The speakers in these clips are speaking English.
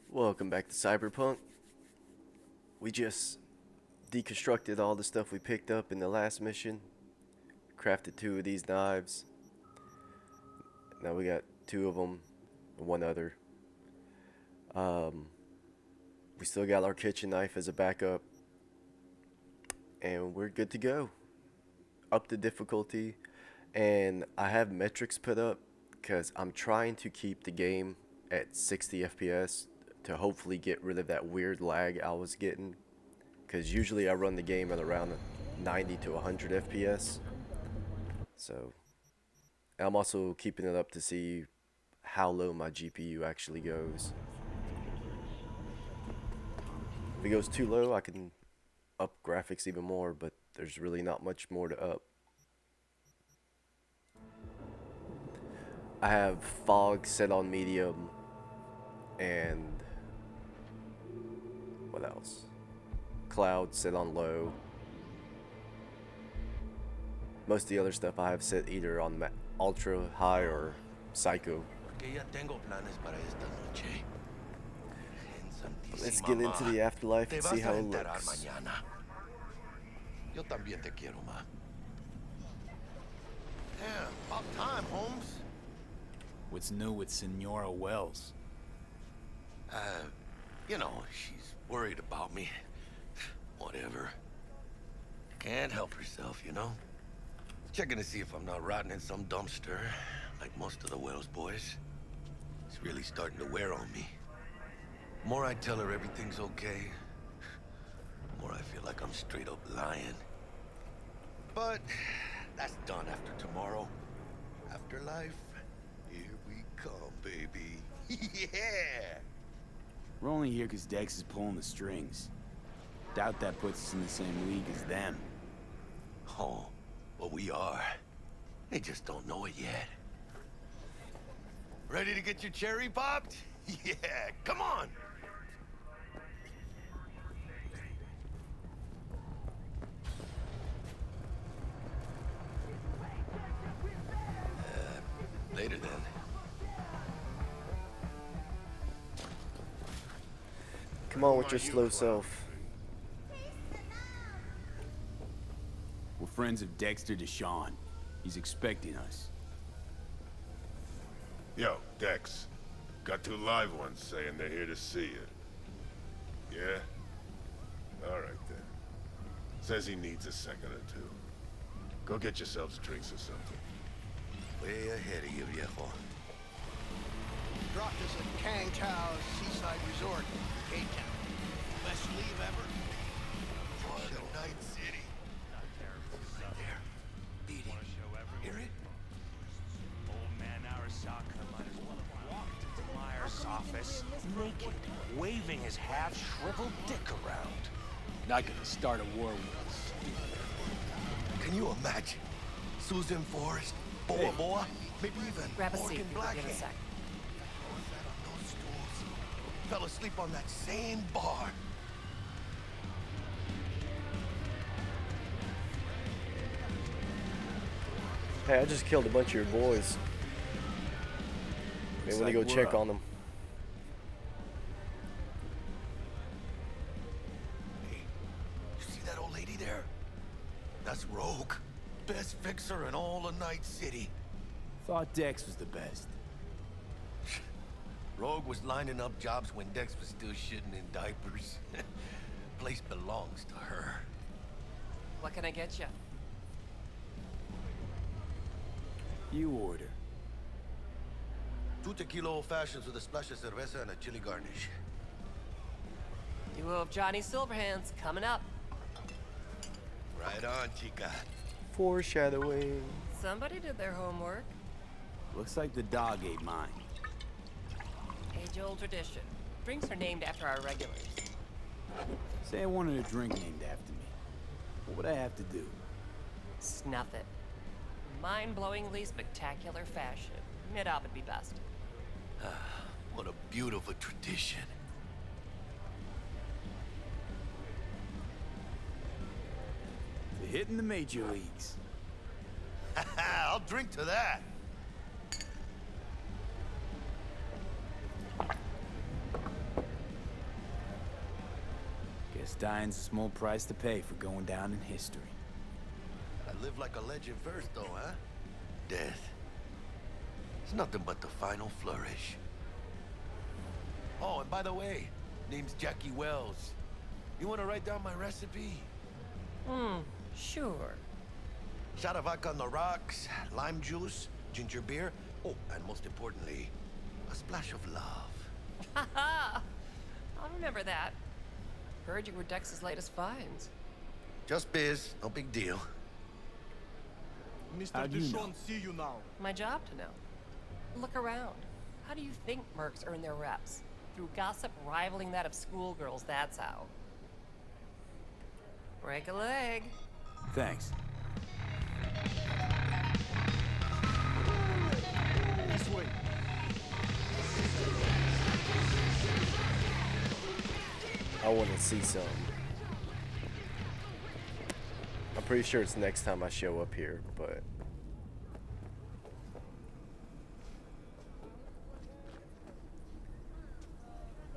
Welcome back to Cyberpunk. We just deconstructed all the stuff we picked up in the last mission, crafted two of these knives. Now we got two of them, one other. Um, we still got our kitchen knife as a backup, and we're good to go. Up the difficulty, and I have metrics put up because I'm trying to keep the game at 60 FPS to hopefully get rid of that weird lag I was getting. Because usually I run the game at around 90 to 100 FPS. So I'm also keeping it up to see how low my GPU actually goes. If it goes too low, I can up graphics even more, but there's really not much more to up. I have fog set on medium, and what else? Cloud set on low. Most of the other stuff I have set either on ultra high or psycho. Let's get into the afterlife and see how it looks. Yo también te quiero, ma. Damn, about time, Holmes. What's new with Senora Wells? You know, she's worried about me. Whatever. Can't help herself, you know? Checking to see if I'm not rotting in some dumpster, like most of the Wells boys. It's really starting to wear on me. The more I tell her everything's okay, the more I feel like I'm straight up lying. But that's done after tomorrow. Afterlife, here we come, baby. Yeah! We're only here because Dex is pulling the strings. Doubt that puts us in the same league as them. Oh, well, we are. They just don't know it yet. Ready to get your cherry popped? Yeah, come on! Later then. Come on with your slow self. We're friends of Dexter Deshawn. He's expecting us. Yo, Dex. Got two live ones saying they're here to see you. Yeah? Alright then. Says he needs a second or two. Go get yourselves drinks or something. Way ahead of you, viejo. Dropped us at Kang Tao's seaside resort in Cape Town. Best leave ever. What a night city. Right there. Beating. Hear it? Old man Arasaka might as well have walked into Myers' office naked, waving his half-shriveled dick around. Not gonna start a war with us. Can you imagine? Susan Forrest, Boa Boa, maybe even Grab a seat. Morgan We'll Blackhead. give it a sec. Sat on those stools. Fell asleep on that same bar. Hey, I just killed a bunch of your boys. Maybe when you go check on them. Hey, you see that old lady there? That's Rogue. Best fixer in all of Night City. Thought Dex was the best. Rogue was lining up jobs when Dex was still shitting in diapers. Place belongs to her. What can I get you? You order. 2 tequila old fashions with a splash of cerveza and a chili garnish. Duo of Johnny Silverhands coming up. Right on, chica. Foreshadowing. Somebody did their homework. Looks like the dog ate mine. Age-old tradition. Drinks are named after our regulars. Say I wanted a drink named after me. What would I have to do? Snuff it. Mind-blowingly spectacular fashion. Mid-op would be best. What a beautiful tradition. They're hitting the major leagues. I'll drink to that. dying's a small price to pay for going down in history. I live like a legend first, though, huh? Death. It's nothing but the final flourish. Oh, and by the way, name's Jackie Wells. You want to write down my recipe? Sure. Shot of vodka on the rocks, lime juice, ginger beer. Oh, and most importantly, a splash of love. Haha! I'll remember that. Heard you were Dex's latest finds. Just biz, no big deal. How Mr. do you know? Dishon, see you now. My job to know. Look around. How do you think mercs earn their reps? Through gossip rivaling that of schoolgirls, that's how. Break a leg. Thanks. This way. I want to see some. I'm pretty sure it's next time I show up here, but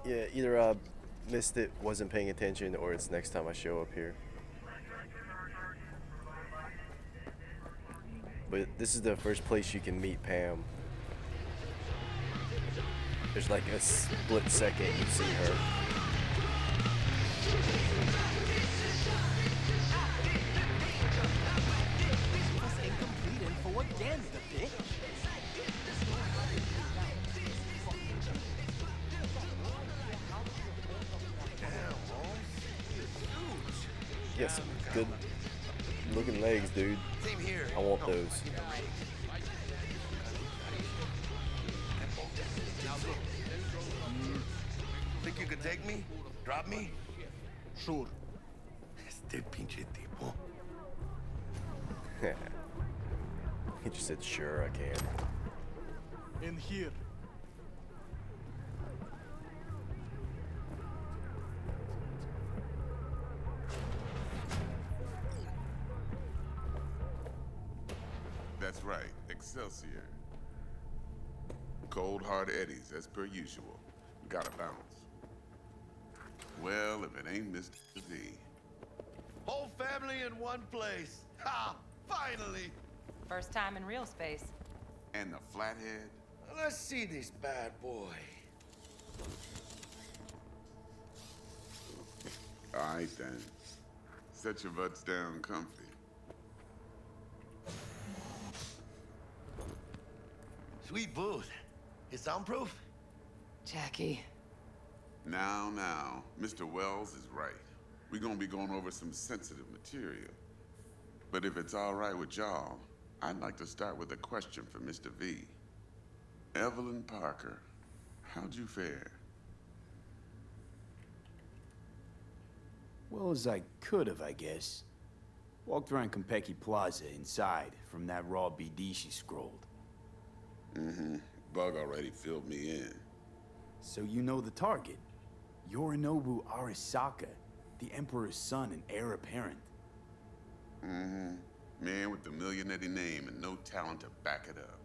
yeah, either I missed it, wasn't paying attention, or it's next time I show up here. But this is the first place you can meet Pam. There's like a split second you see her. Incomplete info again, the bitch. Get some good looking legs, dude. Same here. I want those. Think you could take me? Drop me? Sure. Este pinche tipo. He just said, sure, I can. In here. That's right, Excelsior. Cold hard eddies, as per usual. Gotta bounce. Well, if it ain't Mr. V. Whole family in one place. Ha! Finally! First time in real space. And the flathead? Let's see this bad boy. Alright then. Set your butts down comfy. Sweet booth. It's soundproof? Jackie. Now, Mr. Wells is right. We're gonna be going over some sensitive material. But if it's all right with y'all, I'd like to start with a question for Mr. V. Evelyn Parker, how'd you fare? Well, as I could have, I guess. Walked around Konpeki Plaza inside from that raw BD she scrolled. Bug already filled me in. So you know the target. Yorinobu Arasaka, the Emperor's son and heir apparent. Man with the millionaire name and no talent to back it up.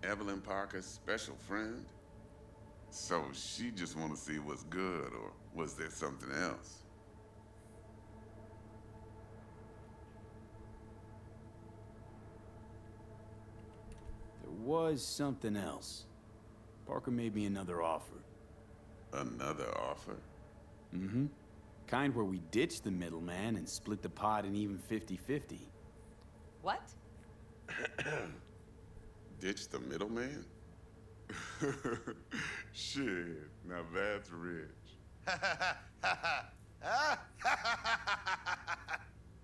Evelyn Parker's special friend? So she just want to see what's good, or was there something else? There was something else. Parker made me another offer. Another offer? Kind where we ditch the middleman and split the pot in even 50-50. What? Ditch the middleman? Shit, now that's rich.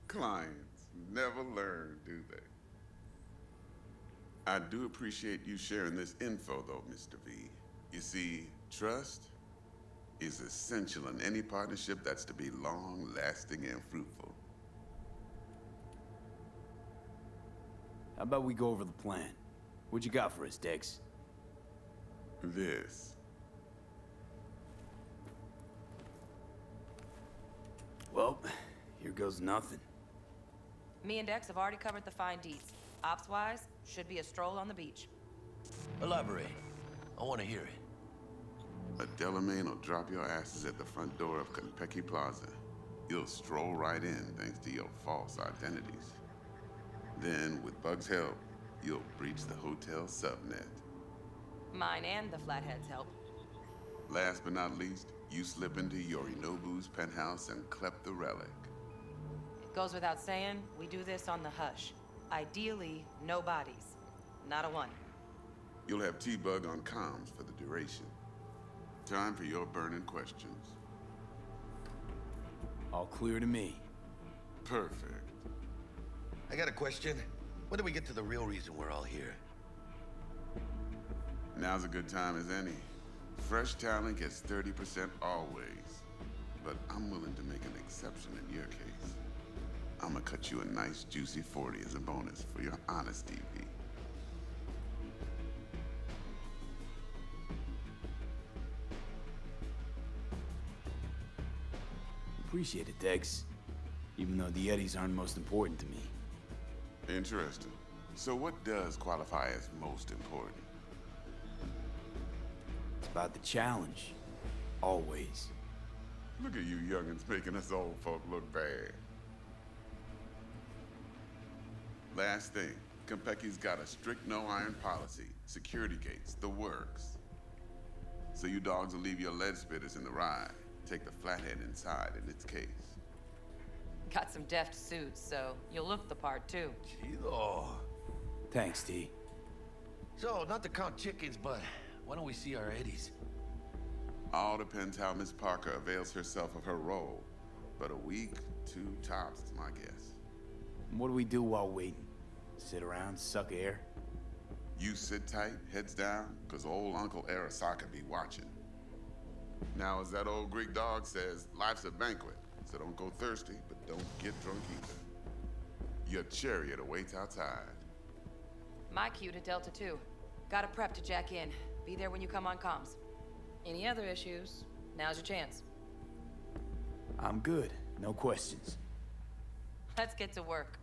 Clients never learn, do they? I do appreciate you sharing this info, though, Mr. V. You see, trust is essential in any partnership that's to be long-lasting and fruitful. How about we go over the plan? What you got for us, Dex? This. Well, here goes nothing. Me and Dex have already covered the fine deeds. Ops-wise, should be a stroll on the beach. Elaborate. I want to hear it. A Delamain will drop your asses at the front door of Konpeki Plaza. You'll stroll right in thanks to your false identities. Then, with Bug's help, you'll breach the hotel subnet. Mine and the Flatheads help. Last but not least, you slip into Yorinobu's penthouse and clep the relic. It goes without saying, we do this on the hush. Ideally, no bodies. Not a one. You'll have T-Bug on comms for the duration. Time for your burning questions. All clear to me. Perfect. I got a question. When do we get to the real reason we're all here? Now's a good time as any. Fresh talent gets 30% always. But I'm willing to make an exception in your case. I'm gonna cut you a nice juicy 40 as a bonus for your honesty, V. Appreciate it, Dex. Even though the Eddies aren't most important to me. Interesting. So what does qualify as most important? It's about the challenge. Always. Look at you youngins making us old folk look bad. Last thing, Konpeki's got a strict no-iron policy. Security gates, the works. So you dogs will leave your lead spitters in the ride. Take the flathead inside in its case. Got some deft suits, so you'll look the part too. Chido. Thanks, T. So, not to count chickens, but why don't we see our Eddies? All depends how Miss Parker avails herself of her role. But a week, 2 tops is my guess. What do we do while waiting? Sit around, suck air? You sit tight, heads down, cause old Uncle Arasaka be watching. Now, as that old Greek dog says, life's a banquet, so don't go thirsty, but don't get drunk either. Your chariot awaits outside. My cue to Delta 2. Gotta prep to jack in. Be there when you come on comms. Any other issues, now's your chance. I'm good. No questions. Let's get to work.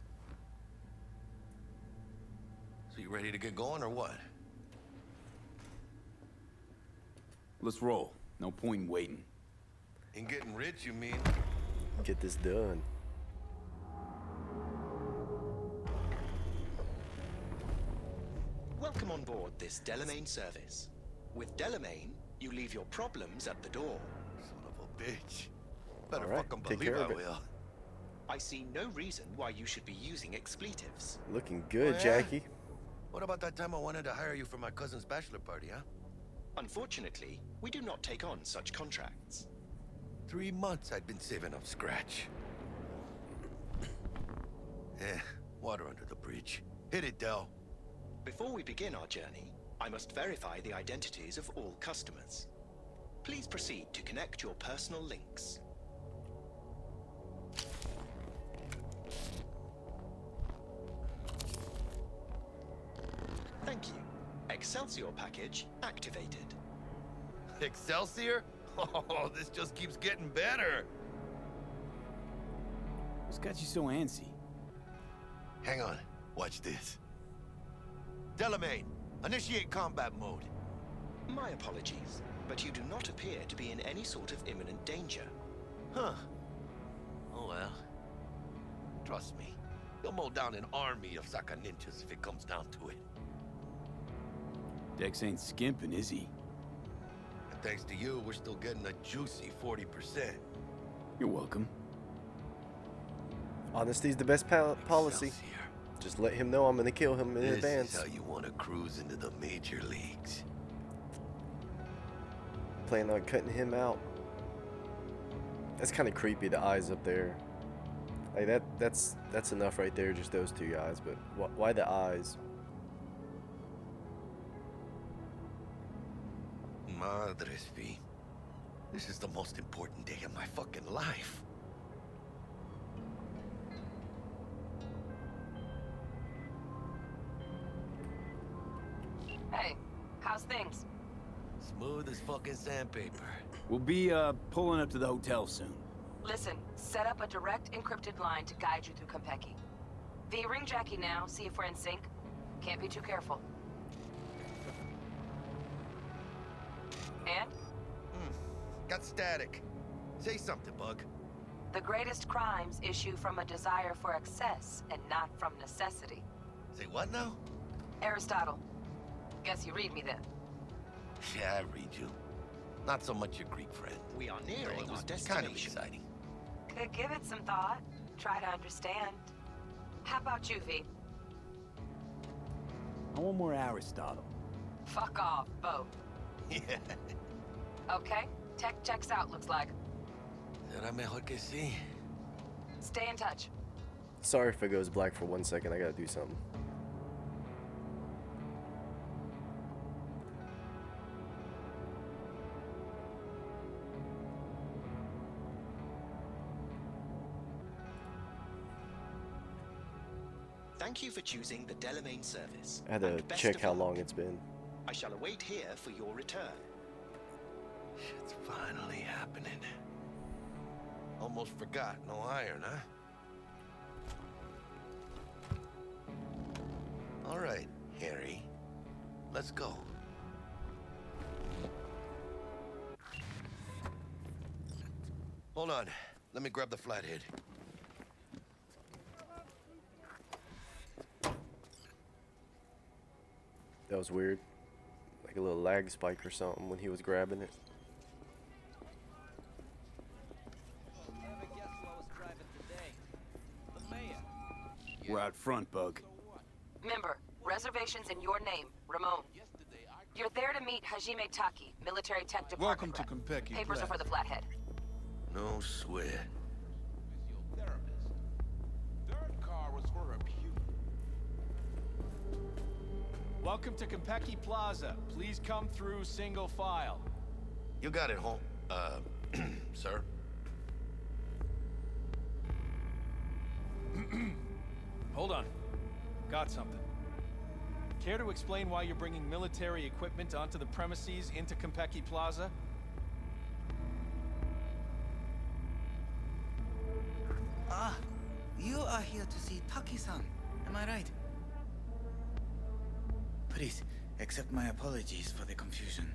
So you ready to get going or what? Let's roll. No point in waiting. In getting rich, you mean? Get this done. Welcome on board this Delamain service. With Delamain, you leave your problems at the door. Son of a bitch. Better All right, fucking take believe care I of it. will. I see no reason why you should be using expletives. Looking good, Oh, yeah? Jackie. What about that time I wanted to hire you for my cousin's bachelor party, huh? Unfortunately, we do not take on such contracts. 3 months I'd been saving up scratch. Water under the bridge. Hit it, Del. Before we begin our journey, I must verify the identities of all customers. Please proceed to connect your personal links. Thank you. Excelsior package activated. Excelsior? Oh, this just keeps getting better. What's got you so antsy? Hang on. Watch this. Delamain, initiate combat mode. My apologies, but you do not appear to be in any sort of imminent danger. Huh. Oh well. Trust me. You'll mow down an army of Saka ninjas if it comes down to it. Dex ain't skimping, is he? And thanks to you, we're still getting a juicy 40%. You're welcome. Honesty's the best policy. Excelsior. Just let him know I'm gonna kill him in This advance. is how you want to cruise into the major leagues. Plan on cutting him out. That's kind of creepy. The eyes up there. Like that's enough right there. Just those 2 guys. But why the eyes? Madres, V. This is the most important day of my fucking life. Hey, how's things? Smooth as fucking sandpaper. We'll be, pulling up to the hotel soon. Listen, set up a direct encrypted line to guide you through Konpeki. V, ring Jackie now, see if we're in sync. Can't be too careful. And? Got static. Say something, Bug. The greatest crimes issue from a desire for excess and not from necessity. Say what now? Aristotle. Guess you read me then. Yeah, I read you. Not so much your Greek friend. We are Though nearing it was our kind of destination. exciting. Could give it some thought. Try to understand. How about you, V? I want more Aristotle. Fuck off, both. Yeah. Okay, tech checks out, looks like. Será mejor que sí. Stay in touch. Sorry if it goes black for 1 second. I gotta do something. Thank you for choosing the Delamain service. I had to and best check of how luck. long it's been. I shall await here for your return. Shit's finally happening. Almost forgot, no iron, huh? All right, Harry. Let's go. Hold on. Let me grab the flathead. That was weird. Like a little lag spike or something when he was grabbing it. We're out front, Bug. Member, reservations in your name, Ramon. You're there to meet Hajime Taki, military tech department. Welcome to rep. Konpeki Papers are for the flathead. No sweat. Third car was for her Welcome to Konpeki Plaza. Please come through single file. You got it, home. Sir? Hold on. Got something. Care to explain why you're bringing military equipment onto the premises into Konpeki Plaza? Ah, you are here to see Taki-san. Am I right? Please, accept my apologies for the confusion.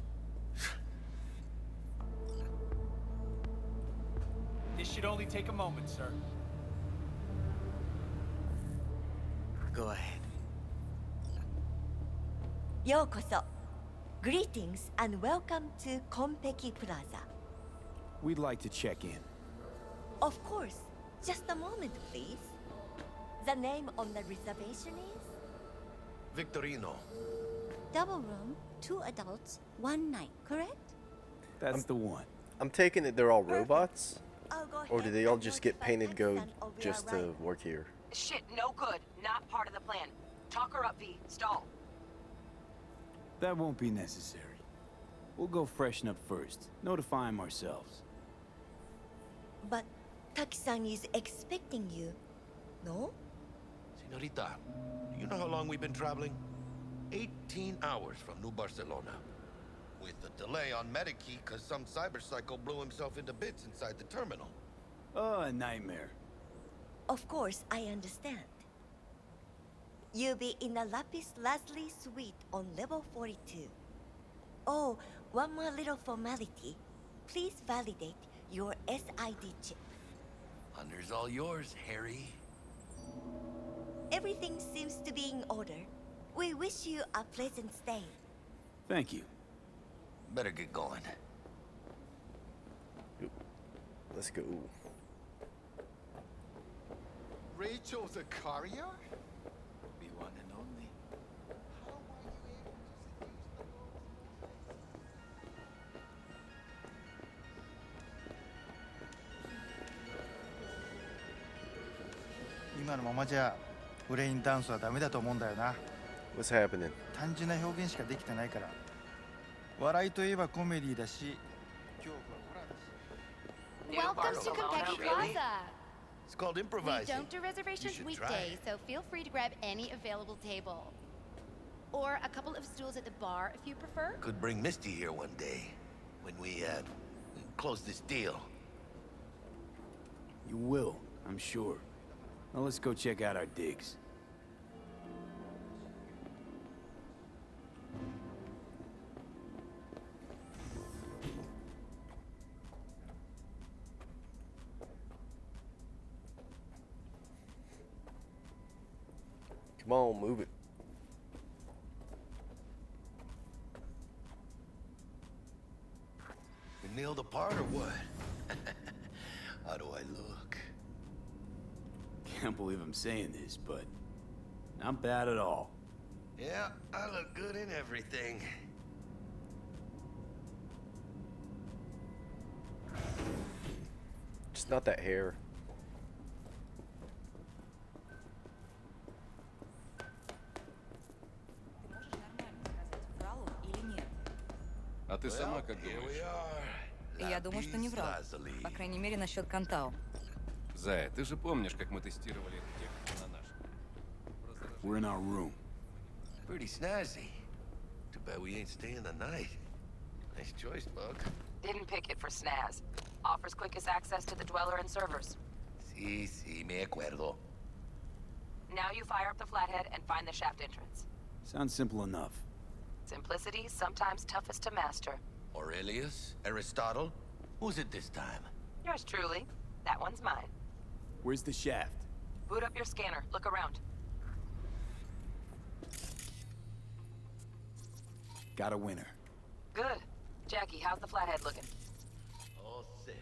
This should only take a moment, sir. Go ahead. ようこそ Greetings and welcome to Konpeki Plaza. We'd like to check in. Of course, just a moment please. The name on the reservation is? Victorino. Double room, 2 adults, 1 night, correct? That's the one. I'm taking it they're all robots? I'll go Or ahead do they all and just get notify painted gold Taki-san of your just to arrival. work here? Shit, no good. Not part of the plan. Talk her up, V. Stall. That won't be necessary. We'll go freshen up first. Notify him ourselves. But Taki-san is expecting you, no? Senorita, do you know how long we've been traveling? 18 hours from New Barcelona. With a delay on Medikey because some cyberpsycho blew himself into bits inside the terminal. Oh, a nightmare. Of course, I understand. You'll be in the Lapis Lazuli suite on level 42. Oh, one more little formality. Please validate your SID chip. Honor's all yours, Harry. Everything seems to be in order. We wish you a pleasant stay. Thank you. Better get going. Let's go. Rachel Zakaria? The one and only. What's happening? 単純な表現しかできてないから。笑いといえばコメディだし、恐怖はホラーだし。 Welcome to Konpeki Plaza. It's called We improvising. don't do reservations should weekdays, try. so feel free to grab any available table. Or a couple of stools at the bar if you prefer. Could bring Misty here one day when we close this deal. You will, I'm sure. Now let's go check out our digs. Come on, move it. You nailed apart or what? How do I look? Can't believe I'm saying this, but not bad at all. Yeah, I look good in everything. Just not that hair. А ты сама как думаешь? Я думаю, что не врал. По крайней мере, насчет Кантау. Зая, ты же помнишь, как мы тестировали эту технику на нашем? We're in our room. Pretty snazzy. Too bad we ain't staying the night. Nice choice, Bug. Didn't pick it for snaz. Offers quickest access to the Dweller and servers. Sí, me acuerdo. Now you fire up the flathead and find the shaft entrance. Sounds simple enough. Simplicity, sometimes toughest to master. Aurelius? Aristotle? Who's it this time? Yours truly. That one's mine. Where's the shaft? Boot up your scanner. Look around. Got a winner. Good. Jackie, how's the flathead looking? All set.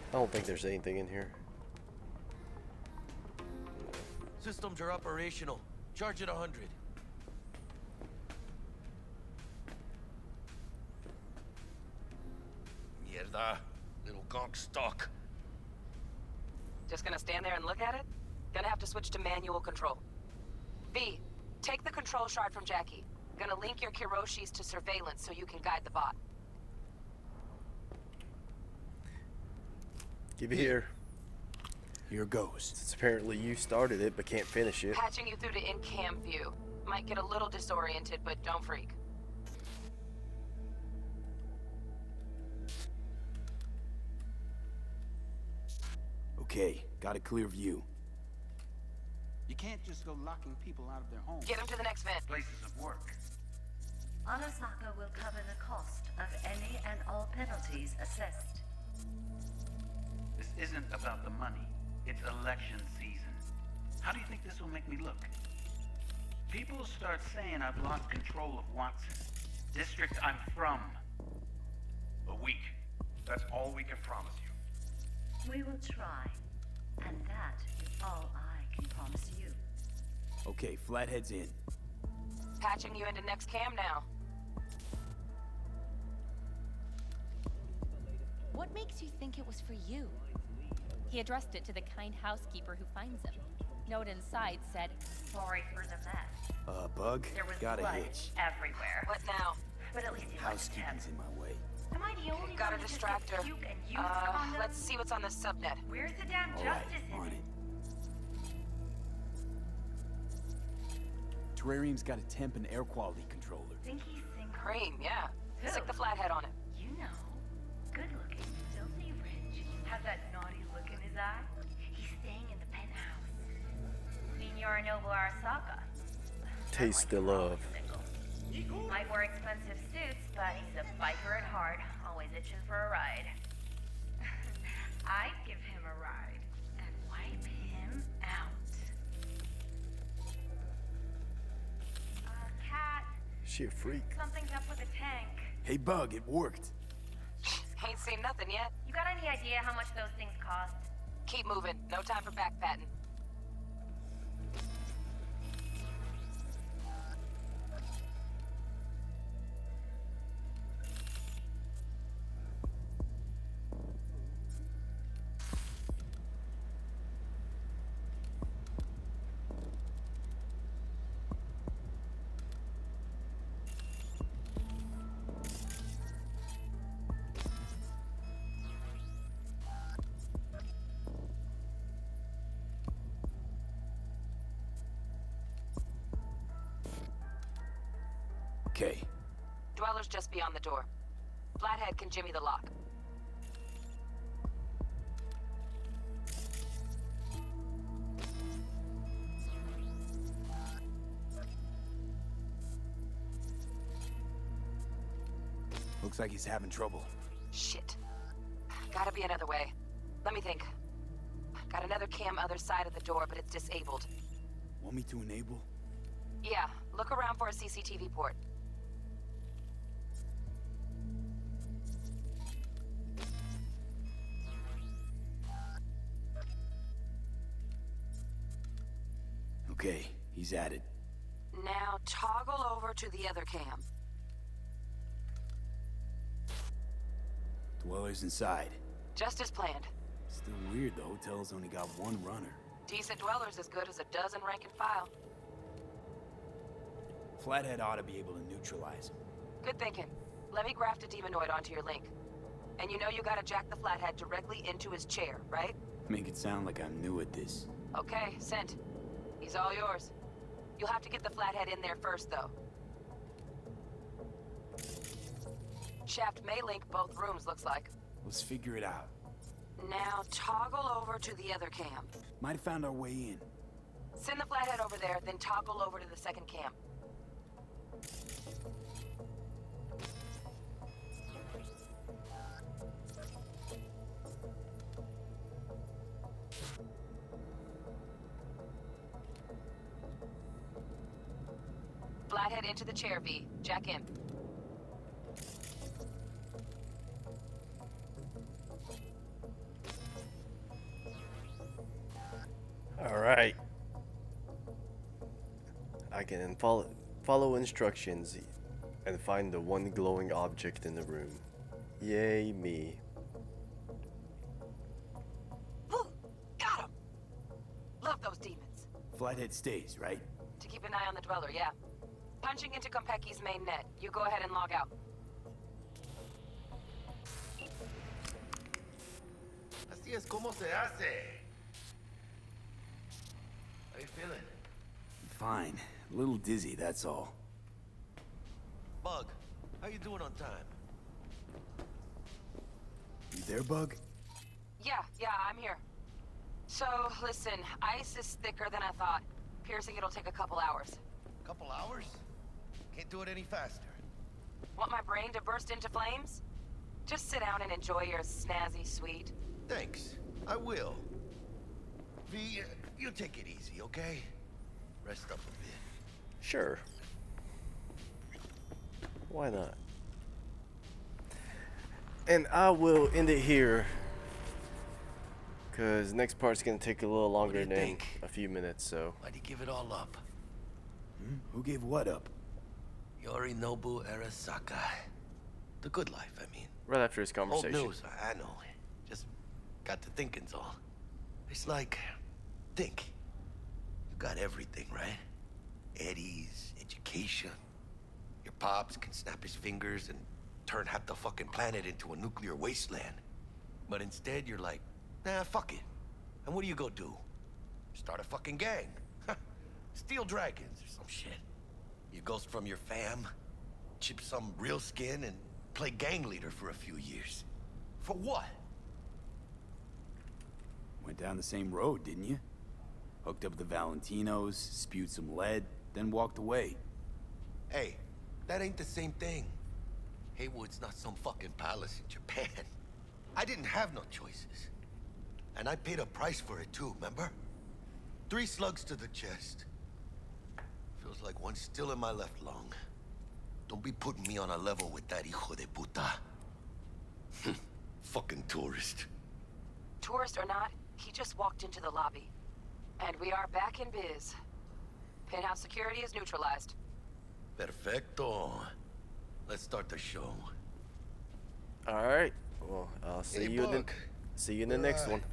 I don't think there's anything in here. Systems are operational. Charge it 100. Mierda. Little gonk stock. Just gonna stand there and look at it? Gonna have to switch to manual control. V, take the control shard from Jackie. Gonna link your Kiroshis to surveillance so you can guide the bot. Give it here. Here goes. Since apparently you started it but can't finish it. Patching you through to in-cam view. Might get a little disoriented, but don't freak. Okay, got a clear view. You can't just go locking people out of their homes. Get him to the next vent. Places of work. Arasaka will cover the cost of any and all penalties assessed. This isn't about the money. It's election season. How do you think this will make me look? People will start saying I've lost control of Watson. District I'm from. A week. That's all we can promise you. We will try, and that is all I can promise you. Okay, Flathead's in. Patching you into next cam now. What makes you think it was for you? He addressed it to the kind housekeeper who finds him. Note inside said, Sorry for the mess. Bug? There was Got a blood hitch. everywhere. What now? But at least he Housekeeping's in my way. Am I the only Got a one who just distractor. gets puke and use condoms? Let's see what's on this subnet. Where's the damn All right, justice in on it? it. Terrarium's got a temp and air quality controller. Think he's single? Cream, yeah. Stick the flathead on him. You know. Good looking, filthy rich. Has that naughty look in his eye. He's staying in the penthouse. Signor Noble Arasaka. Taste the love. Might wear expensive suits, but he's a biker at heart, always itching for a ride. I'd give him a ride and wipe him out. Cat. She a freak. Something's up with the tank. Hey, Bug, it worked. Ain't seen nothing yet. You got any idea how much those things cost? Keep moving. No time for backpatting. Okay. Dweller's just beyond the door. Flathead can jimmy the lock. Looks like he's having trouble. Shit. Gotta be another way. Let me think. Got another cam other side of the door, but it's disabled. Want me to enable? Yeah, look around for a CCTV port. Okay, he's at it. Now toggle over to the other cam. Dwellers inside. Just as planned. Still weird the hotel's only got one runner. Decent dwellers as good as a dozen rank and file. Flathead ought to be able to neutralize him. Good thinking. Let me graft a demonoid onto your link. And you know you gotta jack the Flathead directly into his chair, right? Make it sound like I'm new at this. Okay, sent. He's all yours. You'll have to get the Flathead in there first, though. Shaft may link both rooms, looks like. Let's figure it out. Now toggle over to the other cam. Might have found our way in. Send the Flathead over there, then toggle over to the second cam. Flathead into the chair, V. Jack in. All right. I can follow instructions and find the one glowing object in the room. Yay me. Got him! Love those demons. Flathead stays, right? To keep an eye on the Dweller, yeah. Punching into Kompeki's main net. You go ahead and log out. Así es como se hace. How you feeling? Fine. A little dizzy, that's all. Bug, how you doing on time? You there, Bug? Yeah, I'm here. So, listen, ice is thicker than I thought. Piercing it'll take a couple hours. Couple hours? Can't do it any faster. Want my brain to burst into flames? Just sit down and enjoy your snazzy sweet. Thanks. I will. V, you take it easy, okay? Rest up a bit. Sure. Why not? And I will end it here, because next part's gonna take a little longer than a few minutes, so. Why'd you give it all up? Who gave what up? Yorinobu Arasaka. The good life, I mean. Right after this conversation. Old news, I know. Just got to thinking's all. It's like, think. You got everything, right? Eddies, education. Your pops can snap his fingers and turn half the fucking planet into a nuclear wasteland. But instead, you're like, nah, fuck it. And what do you go do? Start a fucking gang. Steal dragons or some shit. You ghost from your fam, chip some real skin, and play gang leader for a few years. For what? Went down the same road, didn't you? Hooked up the Valentinos, spewed some lead, then walked away. Hey, that ain't the same thing. Haywood's not some fucking palace in Japan. I didn't have no choices. And I paid a price for it too, remember? 3 slugs to the chest. Feels like one's still in my left lung. Don't be putting me on a level with that hijo de puta. Fucking tourist. Tourist or not, he just walked into the lobby. And we are back in biz. Penthouse security is neutralized. Perfecto. Let's start the show. All right. Well, I'll see you in the next one.